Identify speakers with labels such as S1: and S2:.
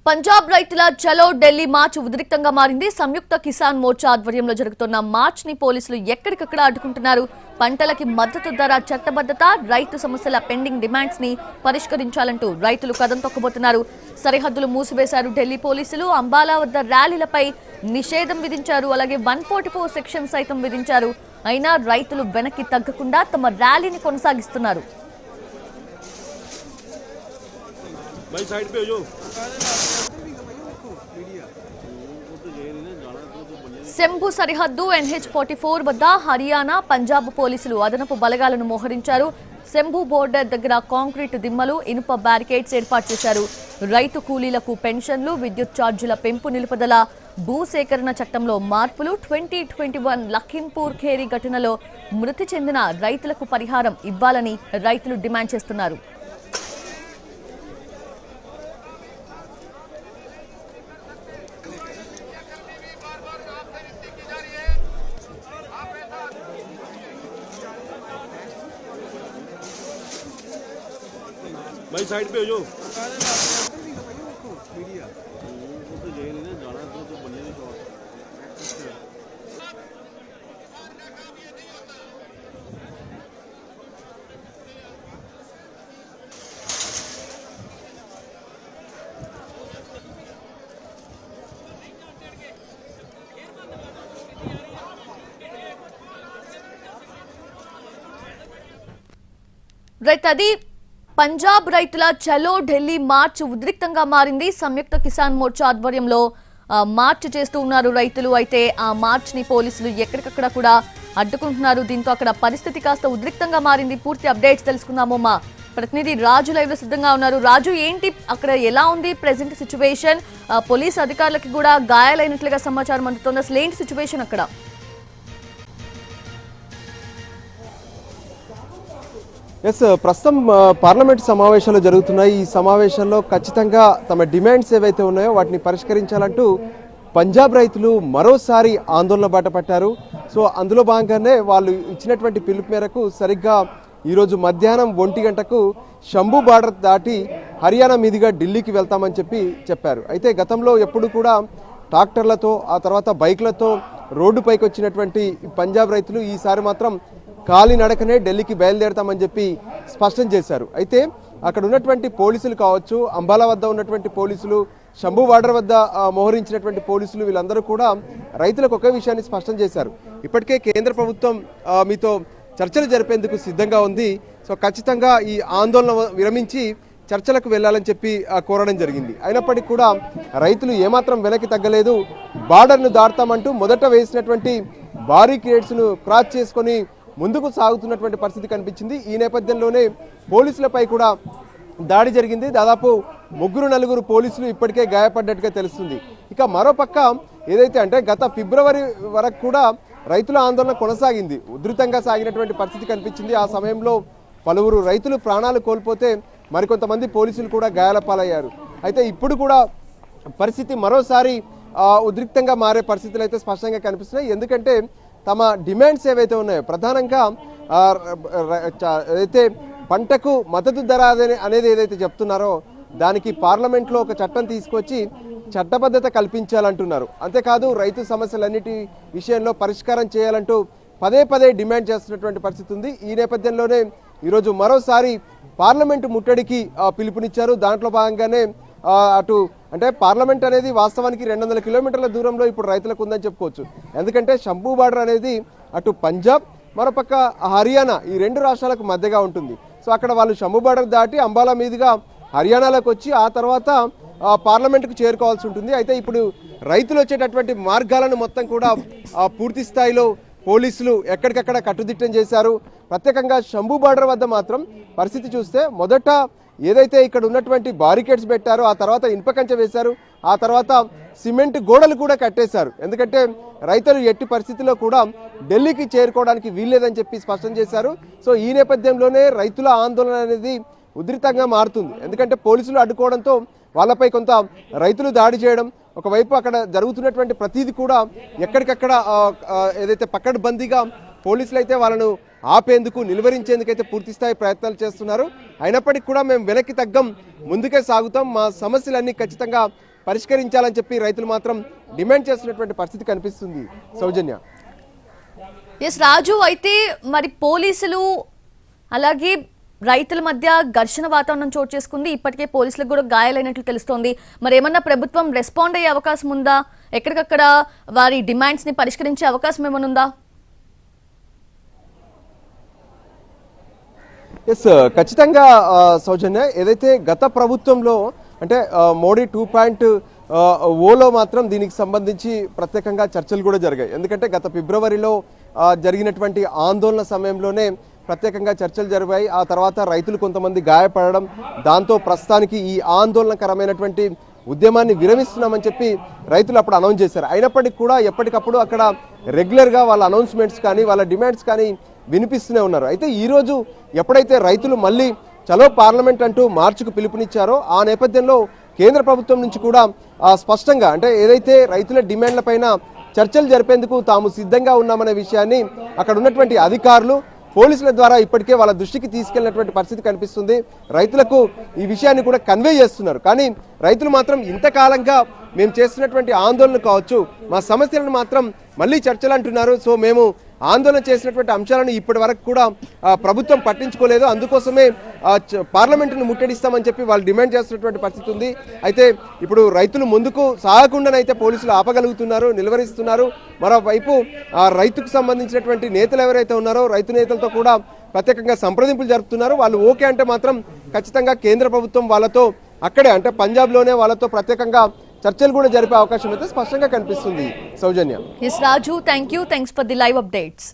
S1: పంజాబ్ రైతుల చలో ఢిల్లీ మార్చ్ ఉద్రిక్తంగా మారింది. సంయుక్త కిసాన్ మోర్చా ఆధ్వర్యంలో జరుగుతున్న మార్చ్ ని పోలీసులు ఎక్కడికక్కడ అడ్డుకుంటున్నారు. పంటలకి మద్దతు ధర, చట్టబద్ధత, రైతు సమస్యల పెండింగ్ డిమాండ్స్ ని పరిష్కరించాలంటూ రైతులు కదం తొక్కబోతున్నారు. సరిహద్దులు మూసివేశారు ఢిల్లీ పోలీసులు. అంబాలా వద్ద ర్యాలీలపై నిషేధం విధించారు. అలాగే 144 సెక్షన్ సైతం విధించారు. అయినా రైతులు వెనక్కి తగ్గకుండా తమ ర్యాలీని కొనసాగిస్తున్నారు. శంభు సరిహద్దు NH44 వద్ద హర్యానా, పంజాబ్ పోలీసులు అదనపు బలగాలను మోహరించారు. శంభు బోర్డర్ దగ్గర కాంక్రీట్ దిమ్మలు, ఇనుప బ్యారికేడ్స్ ఏర్పాటు చేశారు. రైతు కూలీలకు పెన్షన్లు, విద్యుత్ ఛార్జీల పెంపు నిలుపుదల, భూసేకరణ చట్టంలో మార్పులు, 2021 లఖింపూర్ ఖేరీ ఘటనలో మృతి చెందిన రైతులకు పరిహారం ఇవ్వాలని రైతులు డిమాండ్ చేస్తున్నారు.
S2: भाई साइड पे हो जो
S1: రైతది పంజాబ్ రైతుల చలో ఢిల్లీ మార్చ్ ఉద్రిక్తంగా మారింది. సంయుక్త కిసాన్ మోర్చా ఆధ్వర్యంలో మార్చ్ చేస్తూ ఉన్నారు రైతులు. అయితే ఆ మార్చ్ ని పోలీసులు ఎక్కడికక్కడ కూడా అడ్డుకుంటున్నారు. దీంతో అక్కడ పరిస్థితి కాస్త ఉద్రిక్తంగా మారింది. పూర్తి అప్డేట్స్ తెలుసుకుందాము. మా ప్రతినిధి రాజు లైవ్ లో సిద్ధంగా ఉన్నారు. రాజు, ఏంటి అక్కడ ఎలా ఉంది ప్రెసెంట్ సిచ్యువేషన్? పోలీస్ అధికారులకి కూడా గాయాలైనట్లుగా సమాచారం అందుతోంది. అసలు ఏంటి సిచ్యువేషన్ అక్కడ?
S3: ప్రస్తుతం పార్లమెంట్ సమావేశాలు జరుగుతున్నాయి. ఈ సమావేశాల్లో ఖచ్చితంగా తమ డిమాండ్స్ ఏవైతే ఉన్నాయో వాటిని పరిష్కరించాలంటూ పంజాబ్ రైతులు మరోసారి ఆందోళన బాట పట్టారు. సో అందులో భాగంగానే వాళ్ళు ఇచ్చినటువంటి పిలుపు మేరకు సరిగ్గా ఈరోజు మధ్యాహ్నం 1 గంటకు శంభు బార్డర్ దాటి హర్యానా మీదుగా ఢిల్లీకి వెళ్తామని చెప్పారు. అయితే గతంలో ఎప్పుడు కూడా ట్రాక్టర్లతో, ఆ తర్వాత బైక్లతో రోడ్డుపైకి వచ్చినటువంటి పంజాబ్ రైతులు ఈసారి మాత్రం కాలినడకనే ఢిల్లీకి బయలుదేరతామని స్పష్టం చేశారు. అయితే అక్కడ ఉన్నటువంటి పోలీసులు కావచ్చు, అంబాలా వద్ద ఉన్నటువంటి పోలీసులు, శంభు బార్డర్ వద్ద మోహరించినటువంటి పోలీసులు, వీళ్ళందరూ కూడా రైతులకు ఒకే విషయాన్ని స్పష్టం చేశారు. ఇప్పటికే కేంద్ర ప్రభుత్వం మీతో చర్చలు జరిపేందుకు సిద్ధంగా ఉంది. సో ఖచ్చితంగా ఈ ఆందోళన విరమించి చర్చలకు వెళ్ళాలని కోరడం జరిగింది. అయినప్పటికీ కూడా రైతులు ఏమాత్రం వెనక్కి తగ్గలేదు. బార్డర్ను దాటుతామంటూ మొదట వేసినటువంటి బారికేడ్స్ను క్రాస్ చేసుకొని ముందుకు సాగుతున్నటువంటి పరిస్థితి కనిపించింది. ఈ నేపథ్యంలోనే పోలీసులపై కూడా దాడి జరిగింది. దాదాపు 3-4 పోలీసులు ఇప్పటికే గాయపడ్డట్టుగా తెలుస్తుంది. ఇక మరోపక్క ఏదైతే అంటే గత ఫిబ్రవరి వరకు కూడా రైతుల ఆందోళన కొనసాగింది. ఉధృతంగా సాగినటువంటి పరిస్థితి కనిపించింది. ఆ సమయంలో పలువురు రైతులు ప్రాణాలు కోల్పోతే మరికొంతమంది పోలీసులు కూడా గాయాల పాలయ్యారు. అయితే ఇప్పుడు కూడా పరిస్థితి మరోసారి ఉద్రిక్తంగా మారే పరిస్థితులు అయితే స్పష్టంగా కనిపిస్తున్నాయి. ఎందుకంటే తమ డిమాండ్స్ ఏవైతే ఉన్నాయో ప్రధానంగా అయితే పంటకు మద్దతు ధర అనేది ఏదైతే చెప్తున్నారో దానికి పార్లమెంట్లో ఒక చట్టం తీసుకొచ్చి చట్టబద్ధత కల్పించాలంటున్నారు. అంతేకాదు రైతు సమస్యలన్నిటి విషయంలో పరిష్కారం చేయాలంటూ పదే డిమాండ్ చేస్తున్నటువంటి పరిస్థితి ఉంది. ఈ నేపథ్యంలోనే ఈరోజు మరోసారి పార్లమెంటు ముట్టడికి పిలుపునిచ్చారు. దాంట్లో భాగంగానే అటు అంటే పార్లమెంట్ అనేది వాస్తవానికి 200 కిలోమీటర్ల దూరంలో ఇప్పుడు రైతులకు ఉందని చెప్పుకోవచ్చు. ఎందుకంటే శంభు బార్డర్ అనేది అటు పంజాబ్, మరోపక్క హర్యానా, ఈ 2 రాష్ట్రాలకు మధ్యగా ఉంటుంది. సో అక్కడ వాళ్ళు శంభు బార్డర్ దాటి అంబాలా మీదుగా హర్యానాలోకి వచ్చి ఆ తర్వాత పార్లమెంటుకు చేరుకోవాల్సి ఉంటుంది. అయితే ఇప్పుడు రైతులు వచ్చేటటువంటి మార్గాలను మొత్తం కూడా పూర్తి స్థాయిలో పోలీసులు ఎక్కడికక్కడ కట్టుదిట్టం చేశారు. ప్రత్యేకంగా శంభు బార్డర్ వద్ద మాత్రం పరిస్థితి చూస్తే మొదట ఏదైతే ఇక్కడ ఉన్నటువంటి బారికేడ్స్ పెట్టారో ఆ తర్వాత ఇనుప కంచె వేశారు, ఆ తర్వాత సిమెంట్ గోడలు కూడా కట్టేశారు. ఎందుకంటే రైతులు ఎట్టి పరిస్థితిలో కూడా ఢిల్లీకి చేరుకోవడానికి వీల్లేదని స్పష్టం చేశారు. సో ఈ నేపథ్యంలోనే రైతుల ఆందోళన అనేది ఉధృతంగా మారుతుంది. ఎందుకంటే పోలీసులు అడ్డుకోవడంతో వాళ్ళపై కొంత రైతులు దాడి చేయడం, ఒకవైపు అక్కడ జరుగుతున్నటువంటి ప్రతిదీ కూడా ఎక్కడికక్కడ ఏదైతే పకడ్బందీగా పోలీసులు అయితే వాళ్ళను ఆపేందుకు నిలువరించేందుకైతే పూర్తి స్థాయి ప్రయత్నాలు చేస్తున్నారు. అయినప్పటికీ కూడా మేము వెనక్కి తగ్గం, ముందుకే సాగుతాం, మా సమస్యలన్నీ ఖచ్చితంగా పరిష్కరించాలని చెప్పి రైతులు మాత్రం డిమాండ్ చేస్తున్నటువంటి పరిస్థితి కనిపిస్తుంది. సౌజన్య.
S1: ఎస్ రాజు, అయితే మరి పోలీసులు అలాగే రైతుల మధ్య ఘర్షణ వాతావరణం చోటు చేసుకుంది. ఇప్పటికే పోలీసులకు కూడా గాయాలైనట్లు తెలుస్తోంది. మరి ఏమన్నా ప్రభుత్వం రెస్పాండ్ అయ్యే అవకాశం ఉందా? ఎక్కడికక్కడ వారి డిమాండ్స్ ని పరిష్కరించే అవకాశం ఏమైనా ఉందా?
S3: ఎస్, ఖచ్చితంగా సౌజన్య. ఏదైతే గత ప్రభుత్వంలో అంటే మోడీ 2.0లో మాత్రం దీనికి సంబంధించి ప్రత్యేకంగా చర్చలు కూడా జరిగాయి. ఎందుకంటే గత ఫిబ్రవరిలో జరిగినటువంటి ఆందోళన సమయంలోనే ప్రత్యేకంగా చర్చలు జరిగాయి. ఆ తర్వాత రైతులు కొంతమంది గాయపడడం, దాంతో ప్రస్తుతానికి ఈ ఆందోళనకరమైనటువంటి ఉద్యమాన్ని విరమిస్తున్నామని చెప్పి రైతులు అప్పుడు అనౌన్స్ చేశారు. అయినప్పటికీ కూడా ఎప్పటికప్పుడు అక్కడ రెగ్యులర్గా వాళ్ళ అనౌన్స్మెంట్స్ కానీ వాళ్ళ డిమాండ్స్ కానీ వినిపిస్తూనే ఉన్నారు. అయితే ఈరోజు ఎప్పుడైతే రైతులు మళ్ళీ చలో పార్లమెంట్ అంటూ మార్చుకు పిలుపునిచ్చారో ఆ నేపథ్యంలో కేంద్ర ప్రభుత్వం నుంచి కూడా స్పష్టంగా అంటే ఏదైతే రైతుల డిమాండ్ల పైన చర్చలు జరిపేందుకు తాము సిద్ధంగా ఉన్నామనే విషయాన్ని అక్కడ ఉన్నటువంటి అధికారులు పోలీసుల ద్వారా ఇప్పటికే వాళ్ళ దృష్టికి తీసుకెళ్లినటువంటి పరిస్థితి కనిపిస్తుంది. రైతులకు ఈ విషయాన్ని కూడా కన్వే చేస్తున్నారు. కానీ రైతులు మాత్రం ఇంతకాలంగా మేము చేస్తున్నటువంటి ఆందోళన కావచ్చు, మా సమస్యలను మాత్రం మళ్ళీ చర్చలు అంటున్నారు. సో మేము ఆందోళన చేసినటువంటి అంశాలను ఇప్పటి వరకు కూడా ప్రభుత్వం పట్టించుకోలేదు, అందుకోసమే పార్లమెంటును ముట్టడిస్తామని చెప్పి వాళ్ళు డిమాండ్ చేస్తున్నటువంటి పరిస్థితి ఉంది. అయితే ఇప్పుడు రైతులు ముందుకు సాగకుండానైతే పోలీసులు ఆపగలుగుతున్నారు, నిలువరిస్తున్నారు. మరోవైపు రైతుకు సంబంధించినటువంటి నేతలు ఎవరైతే ఉన్నారో రైతు నేతలతో కూడా ప్రత్యేకంగా సంప్రదింపులు జరుపుతున్నారు. వాళ్ళు ఓకే అంటే మాత్రం ఖచ్చితంగా కేంద్ర ప్రభుత్వం వాళ్ళతో అక్కడే అంటే పంజాబ్లోనే వాళ్ళతో ప్రత్యేకంగా చర్చలు కూడా జరిపే అవకాశం అయితే స్పష్టంగా కనిపిస్తుంది. Soujanya.
S1: S Raju, thanks for the live updates.